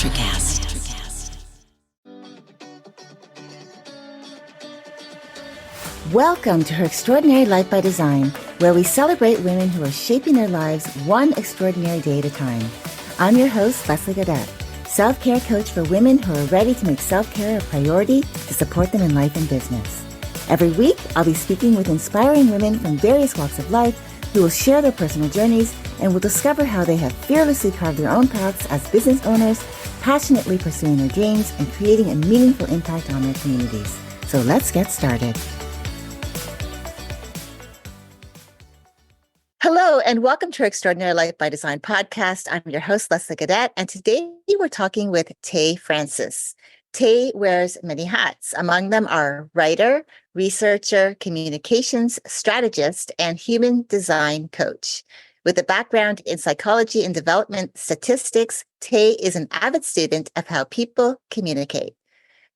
Electricast. Welcome to Her Extraordinary Life by Design, where we celebrate women who are shaping their lives one extraordinary day at a time. I'm your host, Leslie Gaudet, self-care coach for women who are ready to make self-care a priority to support them in life and business. Every week, I'll be speaking with inspiring women from various walks of life who will share their personal journeys and will discover how they have fearlessly carved their own paths as business owners, passionately pursuing their dreams and creating a meaningful impact on their communities. So let's get started. Hello, and welcome to our Extraordinary Life by Design podcast. I'm your host, Leslie Gaudet, and today we're talking with Tay Francis. Tay wears many hats. Among them are writer, researcher, communications strategist, and human design coach. With a background in psychology and development statistics, Tay is an avid student of how people communicate.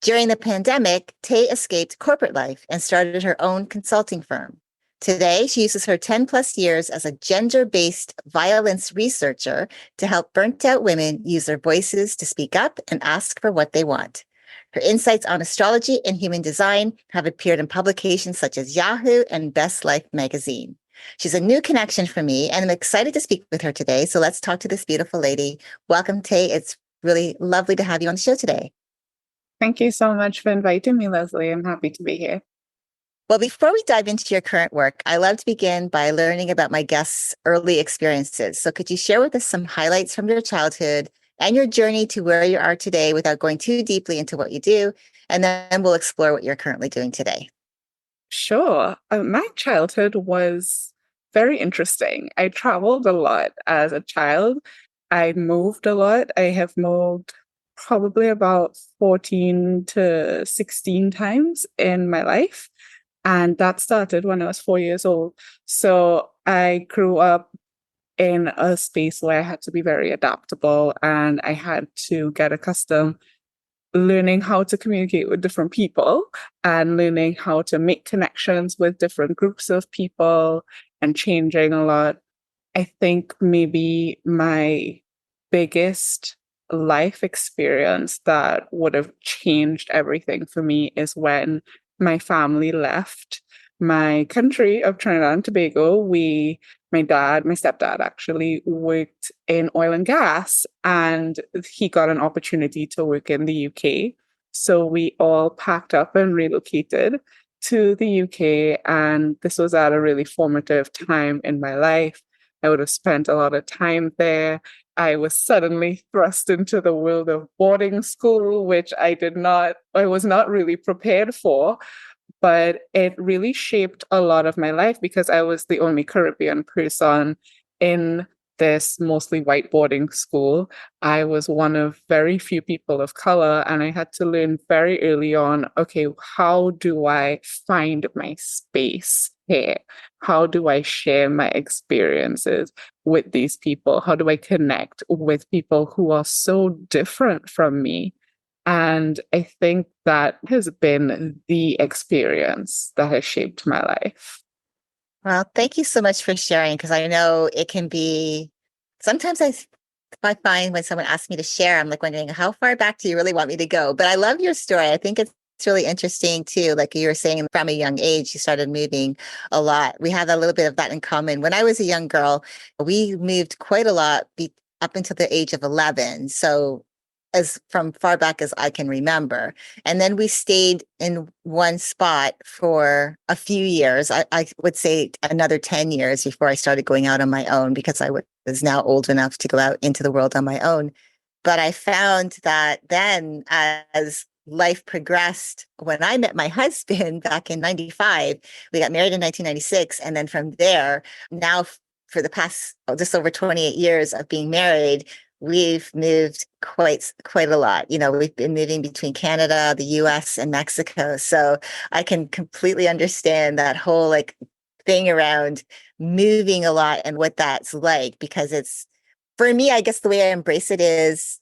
During the pandemic, Tay escaped corporate life and started her own consulting firm. Today, she uses her 10 plus years as a gender-based violence researcher to help burnt-out women use their voices to speak up and ask for what they want. Her insights on astrology and human design have appeared in publications such as Yahoo and Best Life magazine. She's a new connection for me, and I'm excited to speak with her today. So let's talk to this beautiful lady. Welcome, Tay. It's really lovely to have you on the show today. Thank you so much for inviting me, Leslie. I'm happy to be here. Well, before we dive into your current work, I love to begin by learning about my guests' early experiences. So could you share with us some highlights from your childhood and your journey to where you are today without going too deeply into what you do? And then we'll explore what you're currently doing today. Sure. My childhood was very interesting. I traveled a lot as a child. I moved a lot. I have moved probably about 14 to 16 times in my life. And that started when I was 4 years old. So I grew up in a space where I had to be very adaptable and I had to get accustomed learning how to communicate with different people and learning how to make connections with different groups of people and changing a lot. I think maybe my biggest life experience that would have changed everything for me is when my family left my country of Trinidad and Tobago. My stepdad actually worked in oil and gas, and he got an opportunity to work in the UK. So we all packed up and relocated to the UK, and this was at a really formative time in my life. I would have spent a lot of time there. I was suddenly thrust into the world of boarding school, which I was not really prepared for, but it really shaped a lot of my life because I was the only Caribbean person in this mostly white boarding school. I was one of very few people of color, and I had to learn very early on, okay, how do I find my space here? How do I share my experiences with these people? How do I connect with people who are so different from me? And I think that has been the experience that has shaped my life. Well, thank you so much for sharing, because I know it can be, sometimes I find when someone asks me to share, I'm like wondering, how far back do you really want me to go? But I love your story. I think it's really interesting too. Like you were saying, from a young age, you started moving a lot. We have a little bit of that in common. When I was a young girl, we moved quite a lot up until the age of 11. So as from far back as I can remember. And then we stayed in one spot for a few years. I would say another 10 years before I started going out on my own, because I was now old enough to go out into the world on my own. But I found that then as life progressed, when I met my husband back in 95, we got married in 1996. And then from there, now for the past just over 28 years of being married, we've moved quite a lot. You know, we've been moving between Canada, the US, and Mexico. So I can completely understand that whole thing around moving a lot and what that's like, because it's, for me, I guess the way I embrace it is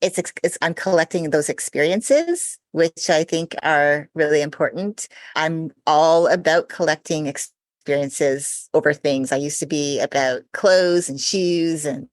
I'm collecting those experiences, which I think are really important. I'm all about collecting experiences over things. I used to be about clothes and shoes and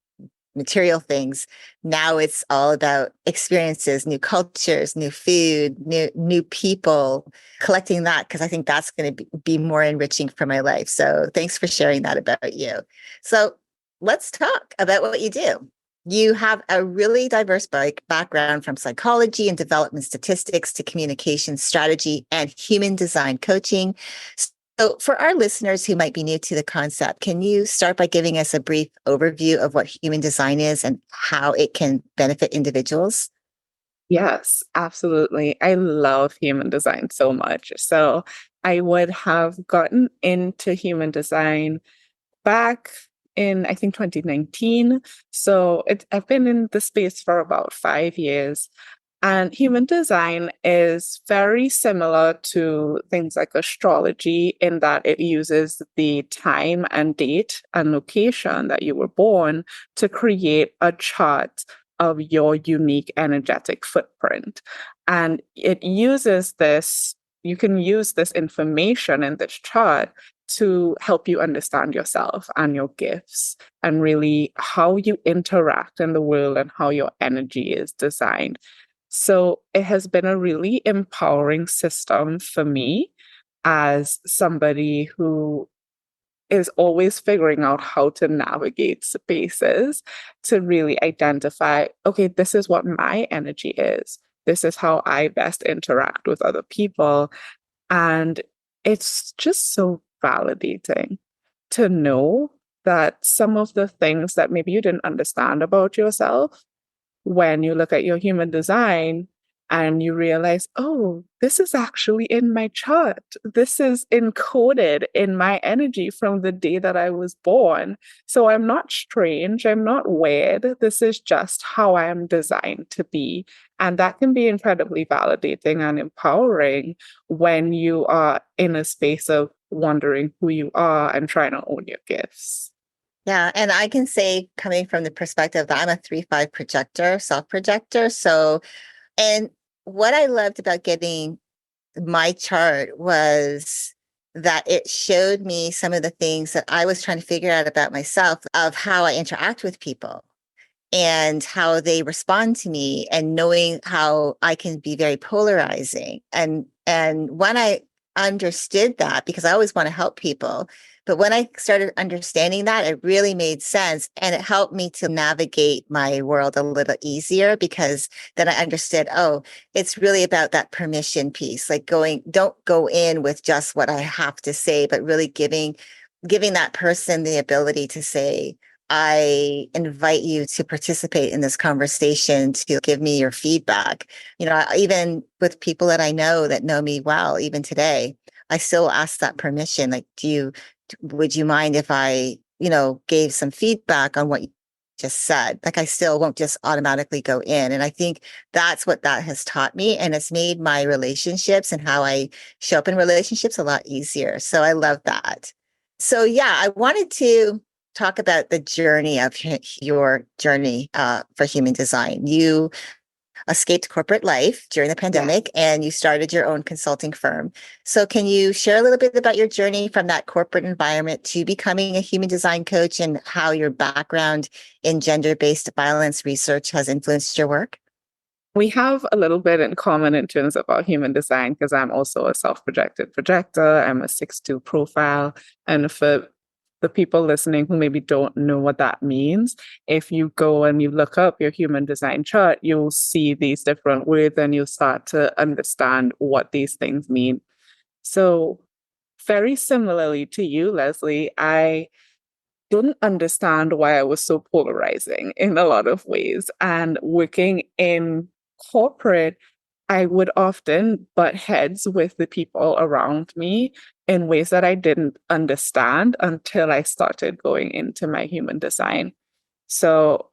material things. Now it's all about experiences, new cultures, new food, new people, collecting that because I think that's going to be more enriching for my life. So thanks for sharing that about you. So let's talk about what you do. You have a really diverse background from psychology and development statistics to communication strategy and human design coaching. So, for our listeners who might be new to the concept, can you start by giving us a brief overview of what human design is and how it can benefit individuals? Yes, absolutely. I love human design so much. So I would have gotten into human design back in, I think, 2019. So I've been in the space for about 5 years. And human design is very similar to things like astrology in that it uses the time and date and location that you were born to create a chart of your unique energetic footprint. And it uses this, you can use this information in this chart to help you understand yourself and your gifts and really how you interact in the world and how your energy is designed. So it has been a really empowering system for me as somebody who is always figuring out how to navigate spaces to really identify, okay, this is what my energy is. This is how I best interact with other people. And it's just so validating to know that some of the things that maybe you didn't understand about yourself when you look at your human design and you realize, oh, this is actually in my chart. This is encoded in my energy from the day that I was born. So I'm not strange. I'm not weird. This is just how I am designed to be. And that can be incredibly validating and empowering when you are in a space of wondering who you are and trying to own your gifts. Yeah, and I can say, coming from the perspective that I'm a 3-5 projector, self projector. So, and what I loved about getting my chart was that it showed me some of the things that I was trying to figure out about myself, of how I interact with people and how they respond to me, and knowing how I can be very polarizing. And when I understood that, because I always want to help people, but when I started understanding that, it really made sense, and it helped me to navigate my world a little easier, because then I understood, oh, it's really about that permission piece, like don't go in with just what I have to say, but really giving that person the ability to say, I invite you to participate in this conversation, to give me your feedback. Even with people that I know that know me well, even today, I still ask that permission. Like, would you mind if I, gave some feedback on what you just said? Like, I still won't just automatically go in. And I think that's what that has taught me. And it's made my relationships and how I show up in relationships a lot easier. So I love that. So yeah, I wanted to talk about the journey of your journey for human design. You escaped corporate life during the Yes. pandemic and you started your own consulting firm. So, can you share a little bit about your journey from that corporate environment to becoming a human design coach, and how your background in gender based violence research has influenced your work? We have a little bit in common in terms of our human design because I'm also a self-projected projector. I'm a 6-2 profile. And for the people listening who maybe don't know what that means, if you go and you look up your human design chart, you'll see these different words and you'll start to understand what these things mean. So, very similarly to you, Leslie, I didn't understand why I was so polarizing in a lot of ways. And working in corporate, I would often butt heads with the people around me in ways that I didn't understand until I started going into my human design. So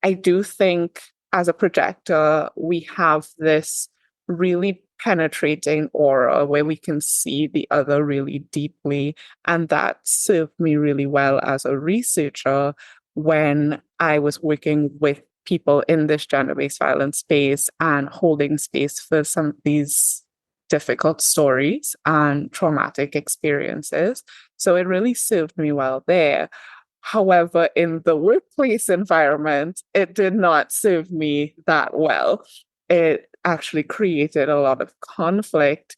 I do think as a projector, we have this really penetrating aura where we can see the other really deeply. And that served me really well as a researcher when I was working with people in this gender based violence space and holding space for some of these difficult stories and traumatic experiences. So it really served me well there. However, in the workplace environment, it did not serve me that well. It actually created a lot of conflict,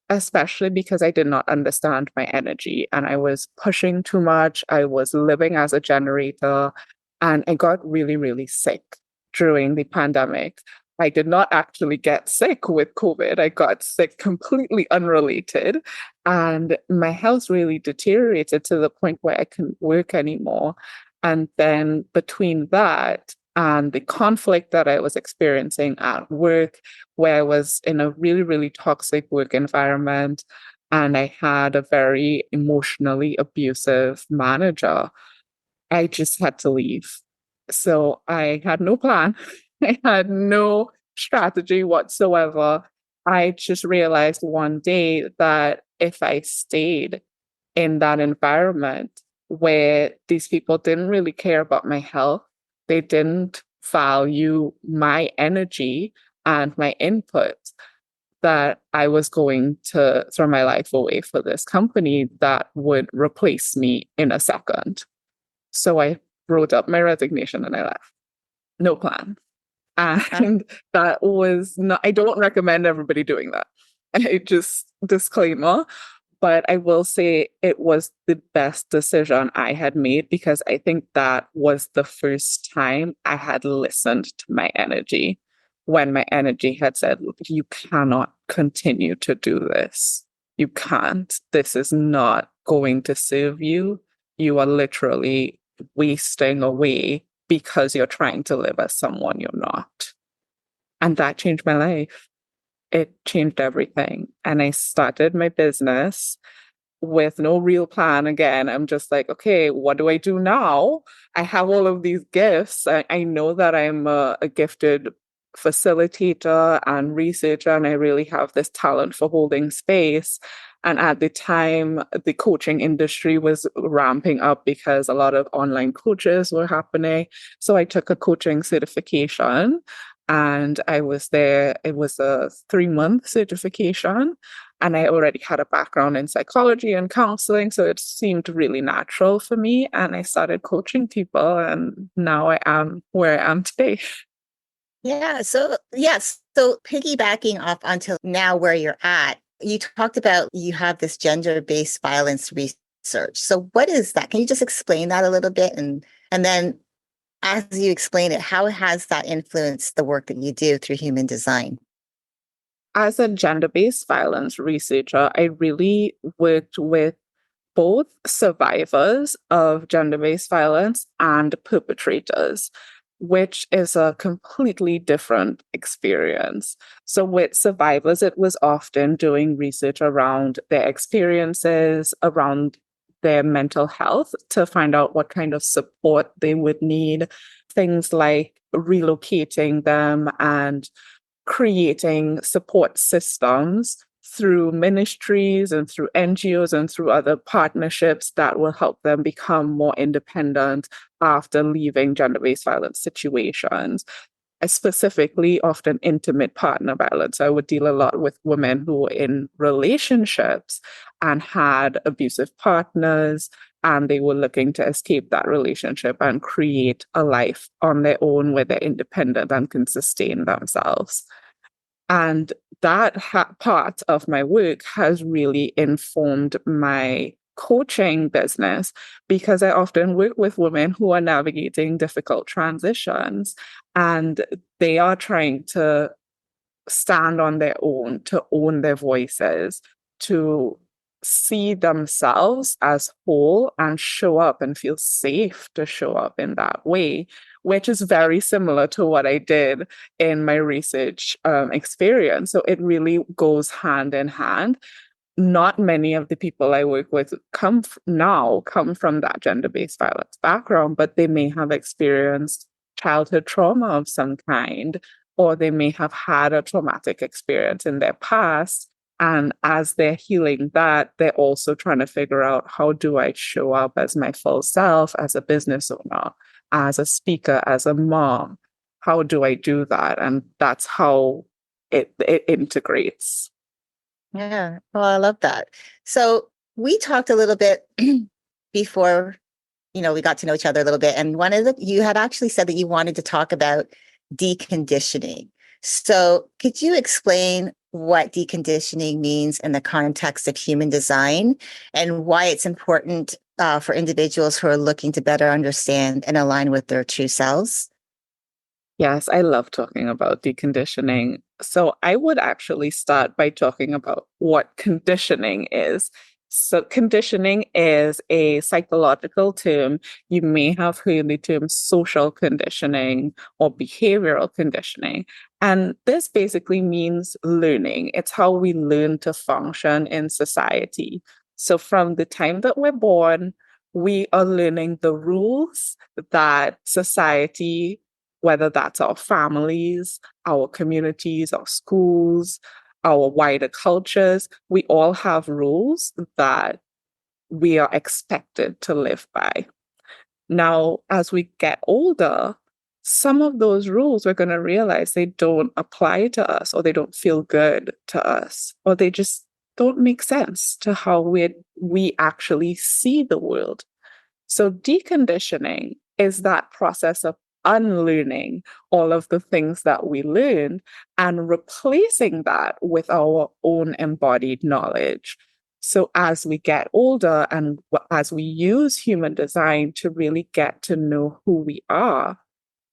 especially because I did not understand my energy and I was pushing too much. I was living as a generator and I got really, really sick during the pandemic. I did not actually get sick with COVID. I got sick completely unrelated. And my health really deteriorated to the point where I couldn't work anymore. And then between that and the conflict that I was experiencing at work, where I was in a really, really toxic work environment. And I had a very emotionally abusive manager. I just had to leave. So I had no plan. I had no strategy whatsoever. I just realized one day that if I stayed in that environment where these people didn't really care about my health, they didn't value my energy and my input, that I was going to throw my life away for this company that would replace me in a second. So I wrote up my resignation and I left. No plan. Uh, And that was not, I don't recommend everybody doing that. I just disclaimer, but I will say it was the best decision I had made because I think that was the first time I had listened to my energy when my energy had said, you cannot continue to do this. You can't. This is not going to serve you. You are literally wasting away because you're trying to live as someone you're not. And that changed my life. It changed everything. And I started my business with no real plan again. I'm just like, okay, what do I do now? I have all of these gifts. I know that I'm a gifted facilitator and researcher, and I really have this talent for holding space. And at the time, the coaching industry was ramping up because a lot of online coaches were happening. So I took a coaching certification and I was there. It was a 3-month certification. And I already had a background in psychology and counseling. So it seemed really natural for me. And I started coaching people. And now I am where I am today. yeah. So, yes. So, piggybacking off onto now where you're at, you talked about you have this gender-based violence research. So, what is that? Can you just explain that a little bit? And then, as you explain it, how has that influenced the work that you do through human design? As a gender based violence researcher, I really worked with both survivors of gender based violence and perpetrators, which is a completely different experience. So, with survivors, it was often doing research around their experiences, around their mental health to find out what kind of support they would need, things like relocating them and creating support systems through ministries and through NGOs and through other partnerships that will help them become more independent after leaving gender based violence situations. Specifically, often intimate partner violence. I would deal a lot with women who were in relationships and had abusive partners, and they were looking to escape that relationship and create a life on their own where they're independent and can sustain themselves. And that part of my work has really informed my coaching business because I often work with women who are navigating difficult transitions and they are trying to stand on their own, to own their voices, to see themselves as whole and show up and feel safe to show up in that way, which is very similar to what I did in my research experience. So it really goes hand in hand. Not many of the people I work with come from that gender-based violence background, but they may have experienced childhood trauma of some kind, or they may have had a traumatic experience in their past. And as they're healing that, they're also trying to figure out how do I show up as my full self, as a business owner, as a speaker, as a mom? How do I do that? And that's how it integrates. Yeah. Well, I love that. So we talked a little bit before we got to know each other a little bit. And you had actually said that you wanted to talk about deconditioning. So could you explain what deconditioning means in the context of human design and why it's important for individuals who are looking to better understand and align with their true selves? Yes, I love talking about deconditioning. So I would actually start by talking about what conditioning is. So, conditioning is a psychological term. You may have heard the term social conditioning or behavioral conditioning. And this basically means learning. It's how we learn to function in society. So, from the time that we're born, we are learning the rules that society, whether that's our families, our communities, our schools, our wider cultures, we all have rules that we are expected to live by. Now, as we get older, some of those rules we're going to realize they don't apply to us, or they don't feel good to us, or they just don't make sense to how we actually see the world. So, deconditioning is that process of unlearning all of the things that we learned and replacing that with our own embodied knowledge. So, as we get older and as we use human design to really get to know who we are,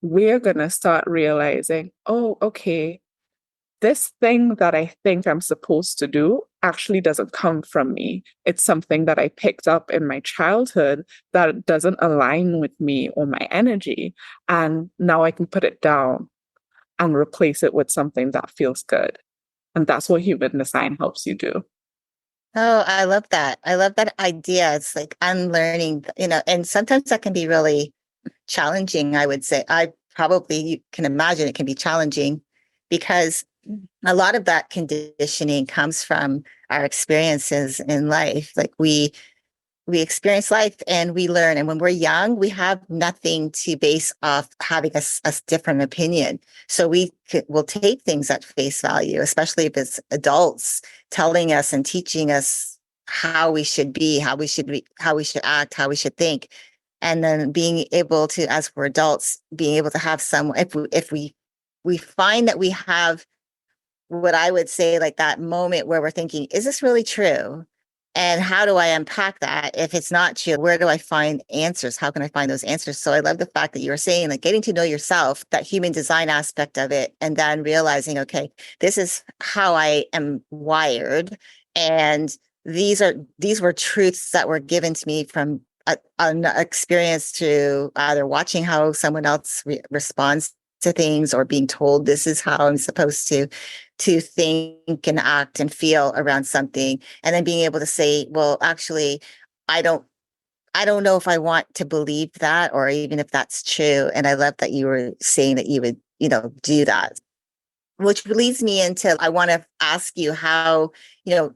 we're going to start realizing, oh, okay, this thing that I think I'm supposed to do actually doesn't come from me. It's something that I picked up in my childhood that doesn't align with me or my energy. And now I can put it down and replace it with something that feels good. And that's what human design helps you do. Oh, I love that. I love that idea. It's like unlearning, and sometimes that can be really challenging, I would say. I probably, you can imagine it can be challenging because a lot of that conditioning comes from our experiences in life. Like we experience life and we learn. And when we're young, we have nothing to base off having a different opinion. So will take things at face value, especially if it's adults telling us and teaching us how we should be, how we should act, how we should think. And then being able to, as we're adults, being able to have some, if we find that we have what I would say, like that moment where we're thinking, is this really true? And how do I unpack that? If it's not true, where do I find answers? How can I find those answers? So I love the fact that you were saying, like, getting to know yourself, that human design aspect of it, and then realizing, okay, this is how I am wired. And these were truths that were given to me from an experience to either watching how someone else responds to things or being told this is how I'm supposed to think and act and feel around something, and then being able to say, well, actually, I don't I don't know if I want to believe that or even if that's true. And I love that you were saying that you would, do that, which leads me into I want to ask you how, you know,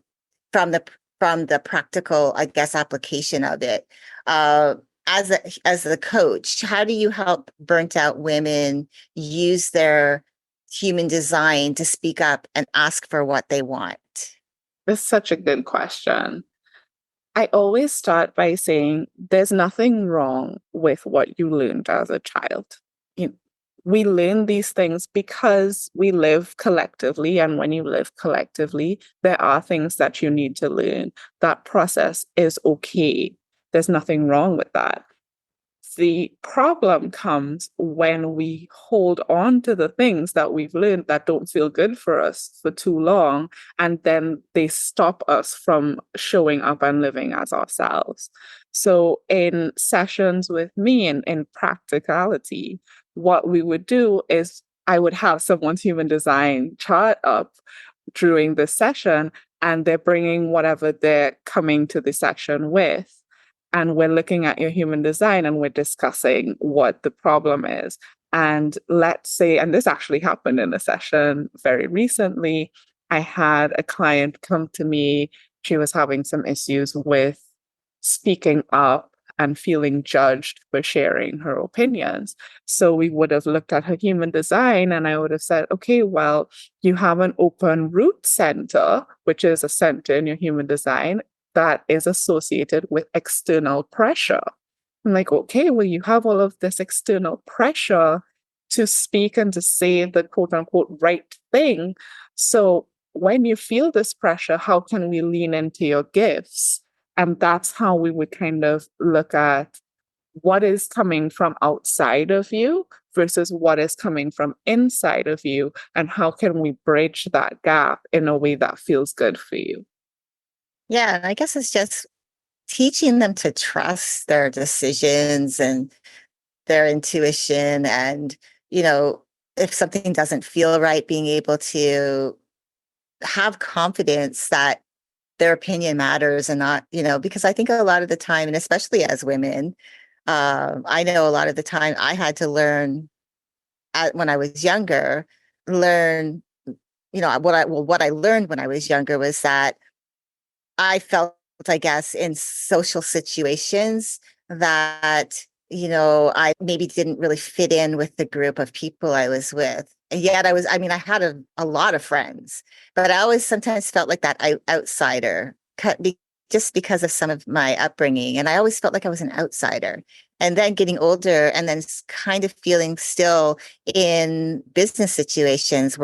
from the practical, I guess, application of it. Uh, as the coach, how do you help burnt out women use their human design to speak up and ask for what they want? That's such a good question. I always start by saying there's nothing wrong with what you learned as a child. You, we learn these things because we live collectively. And when you live collectively, there are things that you need to learn. That process is okay. There's nothing wrong with that. The problem comes when we hold on to the things that we've learned that don't feel good for us for too long, and then they stop us from showing up and living as ourselves. So, in sessions with me and in practicality, what we would do is I would have someone's human design chart up during the session, and they're bringing whatever they're coming to the session with, and we're looking at your human design and we're discussing what the problem is. And let's say, and this actually happened in a session very recently, I had a client come to me. She was having some issues with speaking up and feeling judged for sharing her opinions. So we would have looked at her human design and I would have said, okay, well, you have an open root center, which is a center in your human design that is associated with external pressure. I'm like, okay, well, you have all of this external pressure to speak and to say the quote unquote right thing. So when you feel this pressure, how can we lean into your gifts? And that's how we would kind of look at what is coming from outside of you versus what is coming from inside of you, and how can we bridge that gap in a way that feels good for you. Yeah, and I guess it's just teaching them to trust their decisions and their intuition and, you know, if something doesn't feel right, being able to have confidence that their opinion matters and not, because I think a lot of the time, and especially as women, I know a lot of the time I had to learn when I was younger, learn, what I learned when I was younger was that I felt, I guess, in social situations that, I maybe didn't really fit in with the group of people I was with. And yet I mean, I had a lot of friends, but I always sometimes felt like that outsider just because of some of my upbringing. And I always felt like I was an outsider. And then getting older and then kind of feeling still in business situations,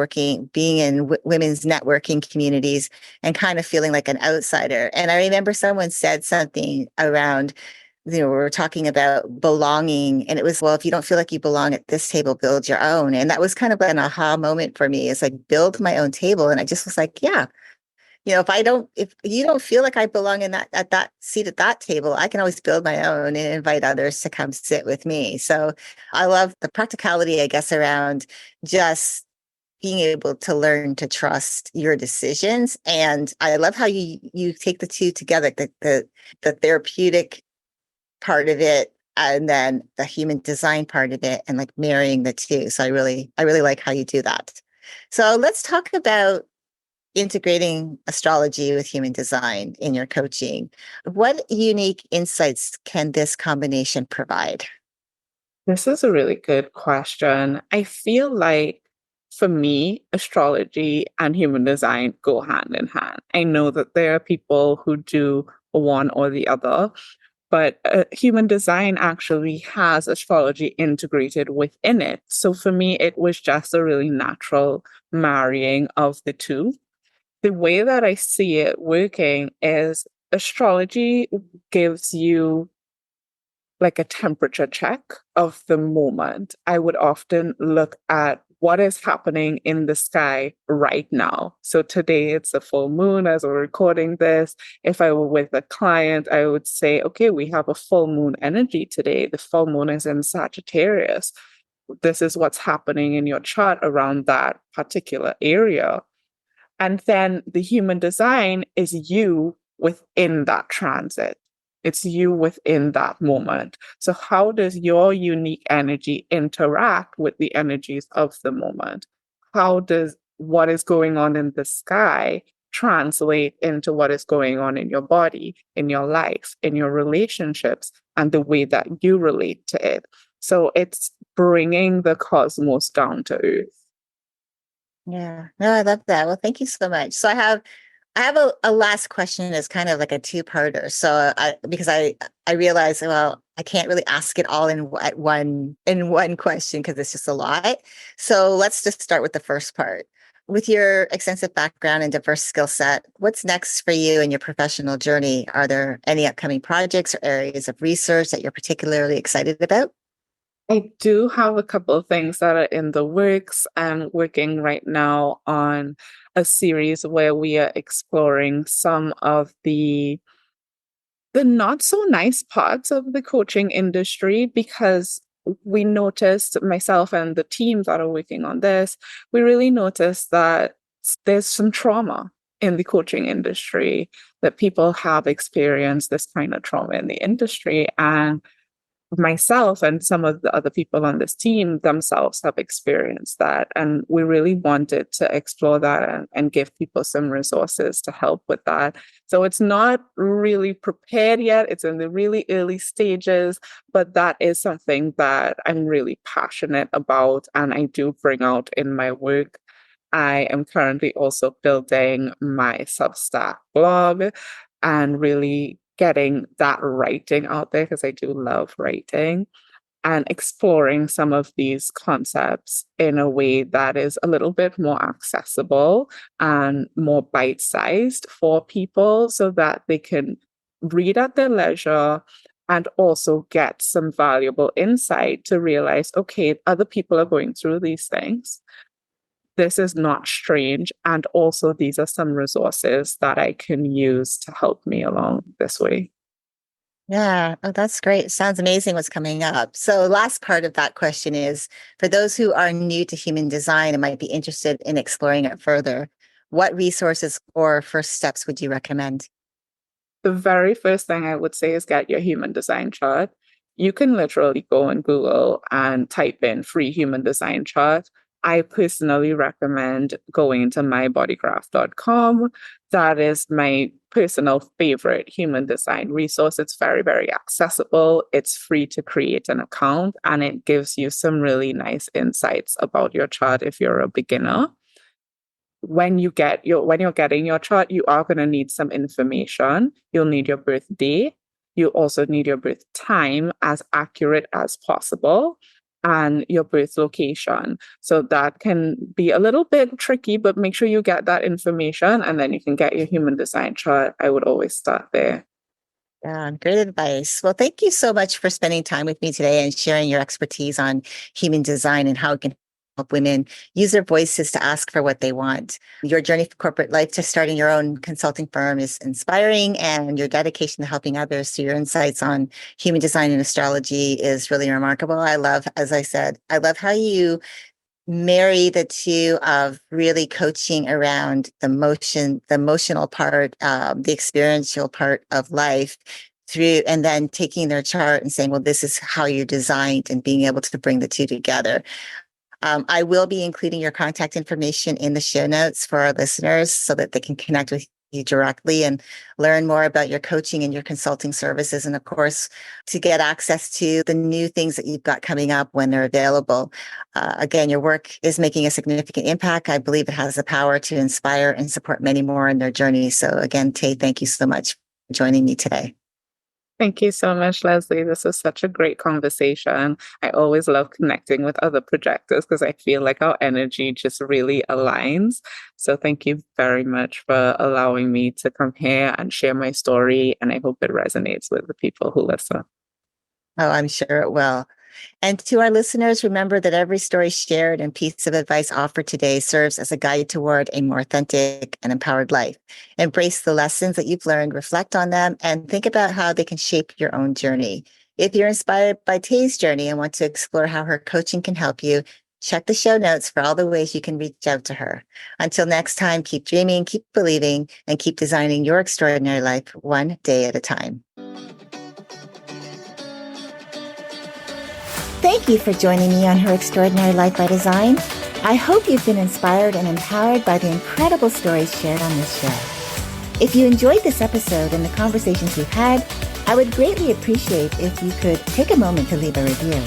being in women's networking communities and kind of feeling like an outsider. And I remember someone said something around, we were talking about belonging, and it was, well, if you don't feel like you belong at this table, build your own. And that was kind of an aha moment for me. It's like build my own table. And I just was like, yeah, if you don't feel like I belong in that seat at that table, I can always build my own and invite others to come sit with me. So I love the practicality, I guess, around just being able to learn to trust your decisions. And I love how you take the two together, the therapeutic part of it and then the human design part of it and like marrying the two. So I really like how you do that. So let's talk about integrating astrology with human design in your coaching. What unique insights can this combination provide? This is a really good question. I feel like for me, astrology and human design go hand in hand. I know that there are people who do one or the other, but human design actually has astrology integrated within it. So for me, it was just a really natural marrying of the two. The way that I see it working is astrology gives you like a temperature check of the moment. I would often look at what is happening in the sky right now. So today it's a full moon as we're recording this. If I were with a client, I would say, okay, we have a full moon energy today. The full moon is in Sagittarius. This is what's happening in your chart around that particular area. And then the human design is you within that transit. It's you within that moment. So, how does your unique energy interact with the energies of the moment? How does what is going on in the sky translate into what is going on in your body, in your life, in your relationships, and the way that you relate to it? So, it's bringing the cosmos down to earth. Yeah, no, I love that. Well, thank you so much. So I have a last question that's kind of like a two-parter. So because I realize, well, I can't really ask it all in one question because it's just a lot. So let's just start with the first part. With your extensive background and diverse skill set, what's next for you in your professional journey? Are there any upcoming projects or areas of research that you're particularly excited about? I do have a couple of things that are in the works. I'm working right now on a series where we are exploring some of the not so nice parts of the coaching industry because we noticed, myself and the team that are working on this, we really noticed that there's some trauma in the coaching industry, that people have experienced this kind of trauma in the industry. And myself and some of the other people on this team themselves have experienced that. And we really wanted to explore that and give people some resources to help with that. So it's not really prepared yet, it's in the really early stages, but that is something that I'm really passionate about and I do bring out in my work. I am currently also building my Substack blog and really getting that writing out there, because I do love writing, and exploring some of these concepts in a way that is a little bit more accessible and more bite-sized for people so that they can read at their leisure and also get some valuable insight to realize, okay, other people are going through these things. This is not strange. And also, these are some resources that I can use to help me along this way. Yeah. Oh, that's great. Sounds amazing what's coming up. So, last part of that question is for those who are new to human design and might be interested in exploring it further, what resources or first steps would you recommend? The very first thing I would say is get your human design chart. You can literally go on Google and type in free human design chart. I personally recommend going to mybodygraph.com. That is my personal favorite human design resource. It's very, very accessible. It's free to create an account, and it gives you some really nice insights about your chart if you're a beginner. When you're getting your chart, you are going to need some information. You'll need your birthday. You also need your birth time as accurate as possible, and your birth location. So that can be a little bit tricky, but make sure you get that information, and then you can get your human design chart. I would always start there. Yeah, great advice. Well, thank you so much for spending time with me today and sharing your expertise on human design and how it can help women use their voices to ask for what they want. Your journey from corporate life to starting your own consulting firm is inspiring, and your dedication to helping others through your insights on human design and astrology is really remarkable. I love, as I said, I love how you marry the two of really coaching around the emotional part, the experiential part of life through, and then taking their chart and saying, well, this is how you're designed, and being able to bring the two together. I will be including your contact information in the show notes for our listeners so that they can connect with you directly and learn more about your coaching and your consulting services. And of course, to get access to the new things that you've got coming up when they're available. Again, your work is making a significant impact. I believe it has the power to inspire and support many more in their journey. So again, Tay, thank you so much for joining me today. Thank you so much, Leslie. This was such a great conversation. I always love connecting with other projectors because I feel like our energy just really aligns. So thank you very much for allowing me to come here and share my story. And I hope it resonates with the people who listen. Oh, I'm sure it will. And to our listeners, remember that every story shared and piece of advice offered today serves as a guide toward a more authentic and empowered life. Embrace the lessons that you've learned, reflect on them, and think about how they can shape your own journey. If you're inspired by Tay's journey and want to explore how her coaching can help you, check the show notes for all the ways you can reach out to her. Until next time, keep dreaming, keep believing, and keep designing your extraordinary life one day at a time. Thank you for joining me on Her Extraordinary Life by Design. I hope you've been inspired and empowered by the incredible stories shared on this show. If you enjoyed this episode and the conversations we've had, I would greatly appreciate if you could take a moment to leave a review.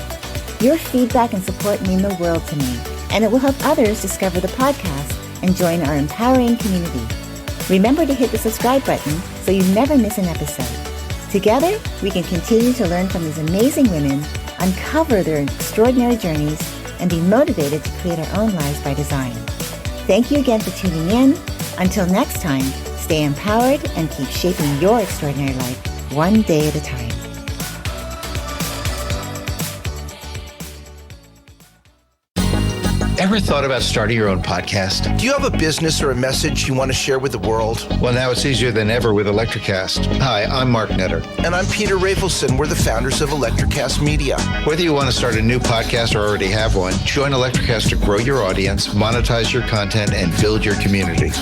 Your feedback and support mean the world to me, and it will help others discover the podcast and join our empowering community. Remember to hit the subscribe button so you never miss an episode. Together, we can continue to learn from these amazing women, uncover their extraordinary journeys, and be motivated to create our own lives by design. Thank you again for tuning in. Until next time, stay empowered and keep shaping your extraordinary life one day at a time. Ever thought about starting your own podcast? Do you have a business or a message you want to share with the world? Well, now it's easier than ever with Electricast. Hi, I'm Mark Netter. And I'm Peter Rafelson. We're the founders of Electricast Media. Whether you want to start a new podcast or already have one, join Electricast to grow your audience, monetize your content, and build your community.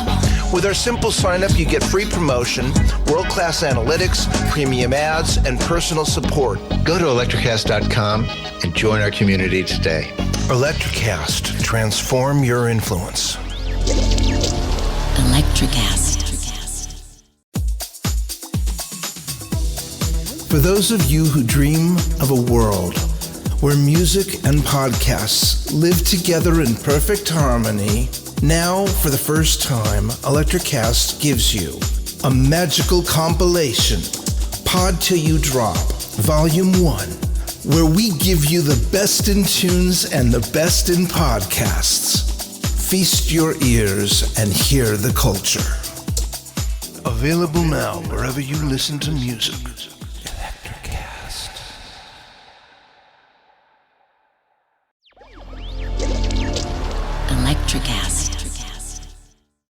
With our simple sign-up, you get free promotion, world-class analytics, premium ads, and personal support. Go to electricast.com and join our community today. Electricast. Transform your influence. Electricast. For those of you who dream of a world where music and podcasts live together in perfect harmony, now, for the first time, Electricast gives you a magical compilation Pod Till You Drop, Volume 1, where we give you the best in tunes and the best in podcasts. Feast your ears and hear the culture. Available now wherever you listen to music. Electricast.